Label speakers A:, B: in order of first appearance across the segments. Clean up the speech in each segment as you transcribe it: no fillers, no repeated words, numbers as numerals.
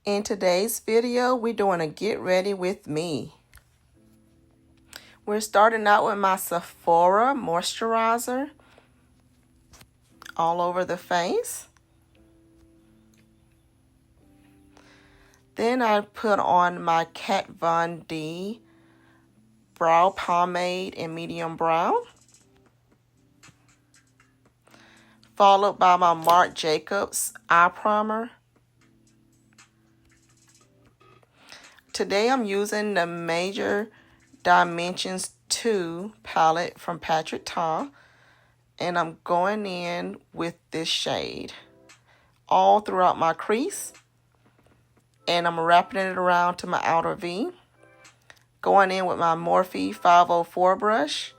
A: In today's video, we're doing a get ready with me. We're starting out with my Sephora moisturizer all over the face. Then I put on my Kat Von D brow pomade in medium brown, followed by my Marc Jacobs eye primer. Today I'm using the Major Dimensions 2 palette from Patrick Ta, and I'm going in with this shade all throughout my crease, and I'm wrapping it around to my outer V. Going in with my Morphe 504 brush,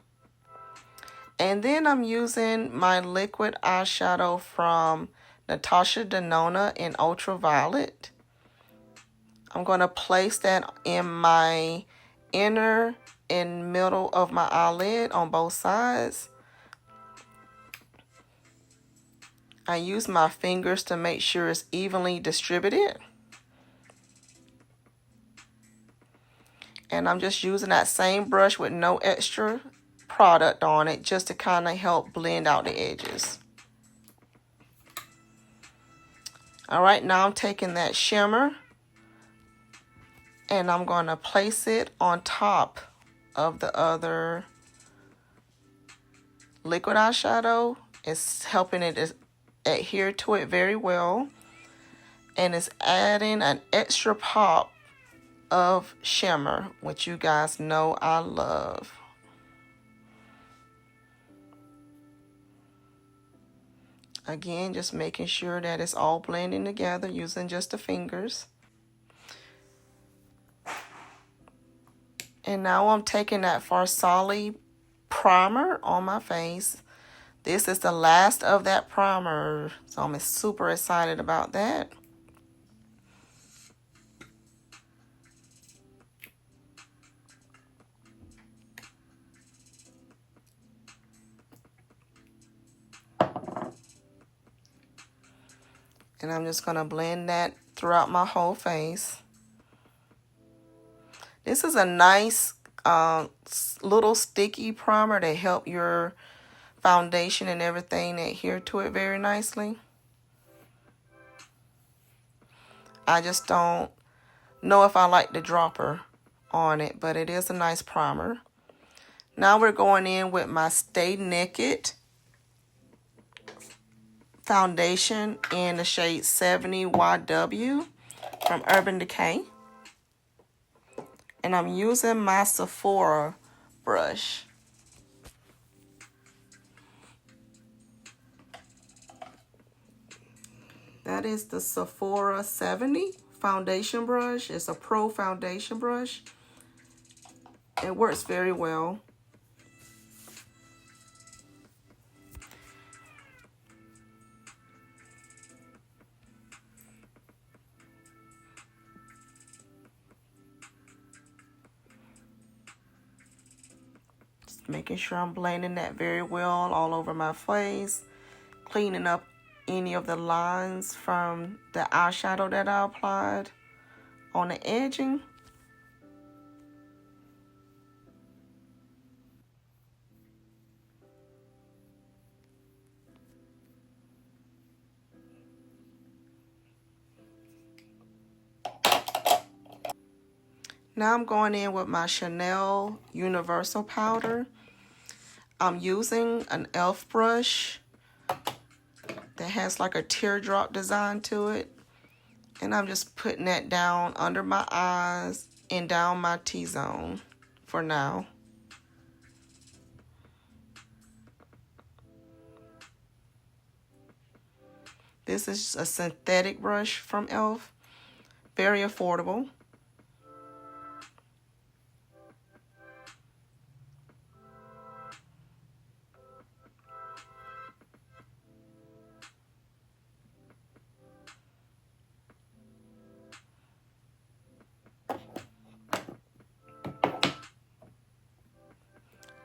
A: and then I'm using my liquid eyeshadow from Natasha Denona in Ultraviolet. I'm going to place that in my inner and middle of my eyelid on both sides. I use my fingers to make sure it's evenly distributed. And I'm just using that same brush with no extra product on it just to kind of help blend out the edges. All right, now I'm taking that shimmer and I'm going to place it on top of the other liquid eyeshadow. It's helping it adhere to it very well, and it's adding an extra pop of shimmer, which you guys know I love. Again, just making sure that it's all blending together using just the fingers. And now I'm taking that Farsali primer on my face. This is the last of that primer, so I'm super excited about that. And I'm just going to blend that throughout my whole face. This is a nice little sticky primer to help your foundation and everything adhere to it very nicely. I just don't know if I like the dropper on it, but it is a nice primer. Now we're going in with my Stay Naked foundation in the shade 70 YW from Urban Decay. And I'm using my Sephora brush. That is the Sephora 70 foundation brush. It's a pro foundation brush. It works very well. Making sure I'm blending that very well all over my face, cleaning up any of the lines from the eyeshadow that I applied on the edging. Now I'm going in with my Chanel Universal Powder. I'm using an e.l.f. brush that has like a teardrop design to it. And I'm just putting that down under my eyes and down my T-zone for now. This is a synthetic brush from e.l.f. Very affordable.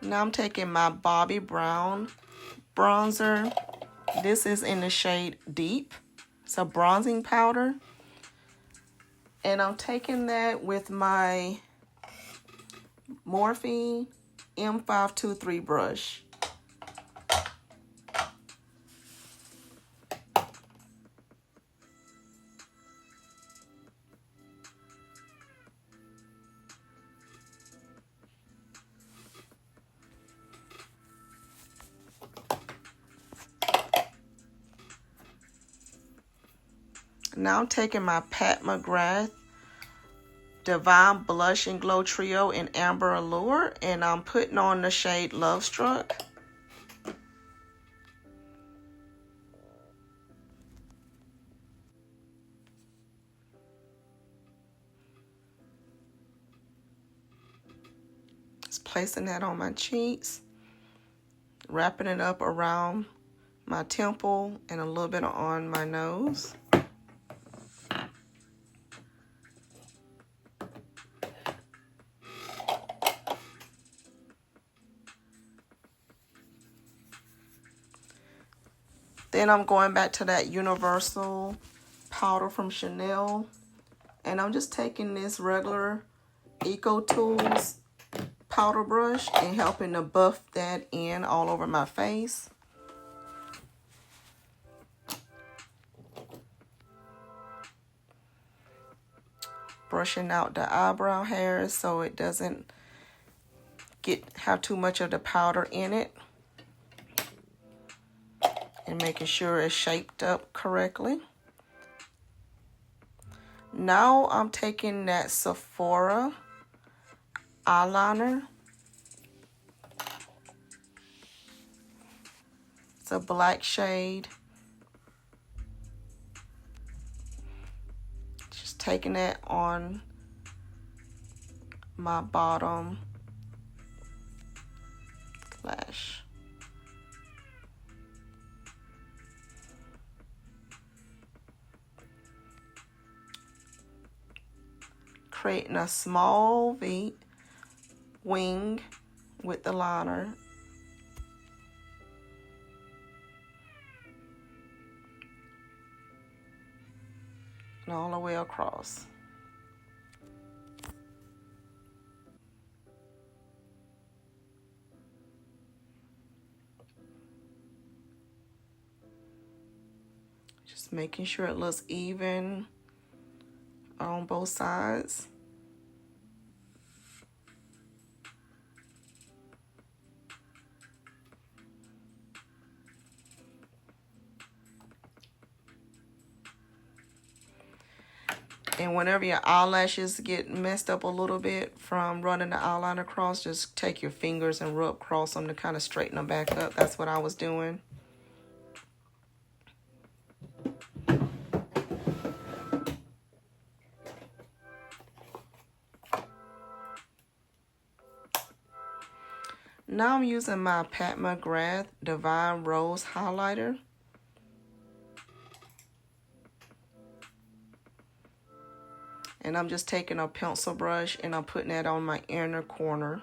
A: Now I'm taking my Bobbi Brown bronzer. This is in the shade Deep. It's a bronzing powder. And I'm taking that with my Morphe M523 brush. Now I'm taking my Pat McGrath Divine Blush and Glow Trio in Amber Allure, and I'm putting on the shade Love Struck. Just placing that on my cheeks, wrapping it up around my temple and a little bit on my nose. Then I'm going back to that Universal powder from Chanel, and I'm just taking this regular Eco Tools powder brush and helping to buff that in all over my face. Brushing out the eyebrow hairs so it doesn't have too much of the powder in it. And making sure it's shaped up correctly. Now I'm taking that Sephora eyeliner. It's a black shade. Just taking it on my bottom lash. Creating a small V wing with the liner. And all the way across. Just making sure it looks even on both sides. And whenever your eyelashes get messed up a little bit from running the eyeliner across, just take your fingers and rub across them to kind of straighten them back up. That's what I was doing. Now I'm using my Pat McGrath Divine Rose highlighter. And I'm just taking a pencil brush and I'm putting that on my inner corner.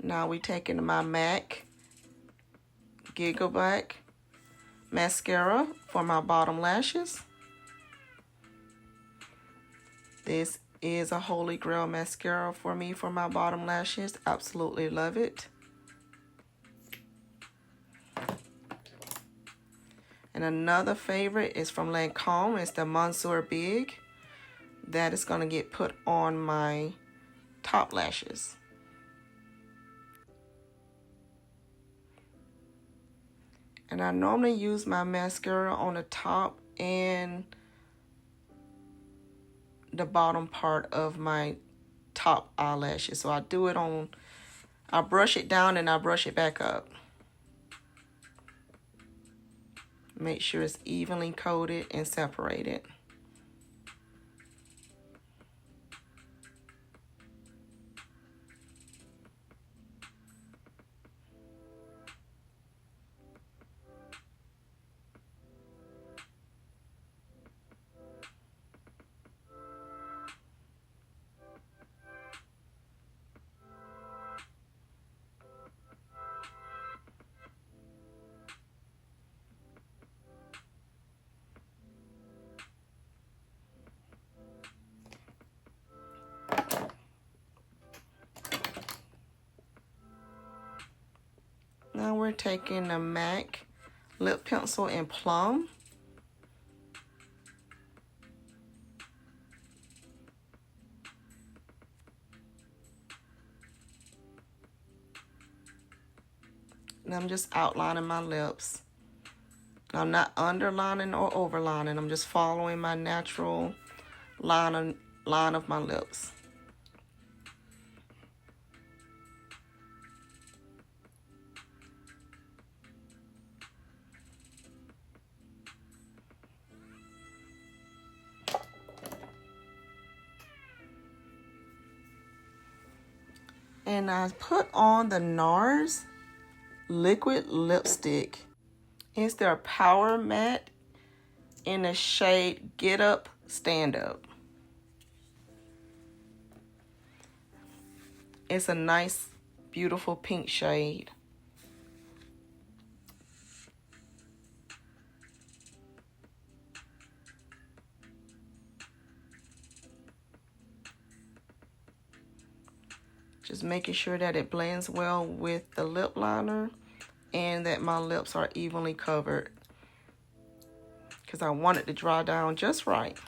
A: Now we're taking my MAC Giga Black mascara for my bottom lashes. This is a holy grail mascara for me for my bottom lashes. Absolutely love it. And another favorite is from Lancome. It's the Monsieur Big. That is going to get put on my top lashes. And I normally use my mascara on the top and the bottom part of my top eyelashes. So I do it on, I brush it down and I brush it back up. Make sure it's evenly coated and separated. we're taking the MAC lip pencil in Plum. And I'm just outlining my lips. I'm not underlining or overlining. I'm just following my natural line of my lips. And I put on the NARS liquid lipstick. It's their Power Matte in the shade Get Up, Stand Up. It's a nice, beautiful pink shade. Just making sure that it blends well with the lip liner and that my lips are evenly covered, because I want it to dry down just right.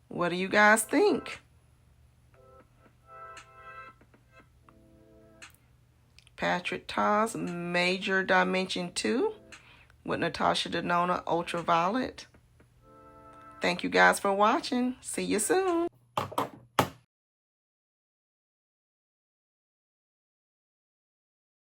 A: What do you guys think? Patrick Ta's Major Dimension 2 with Natasha Denona Ultraviolet. Thank you guys for watching. See you soon.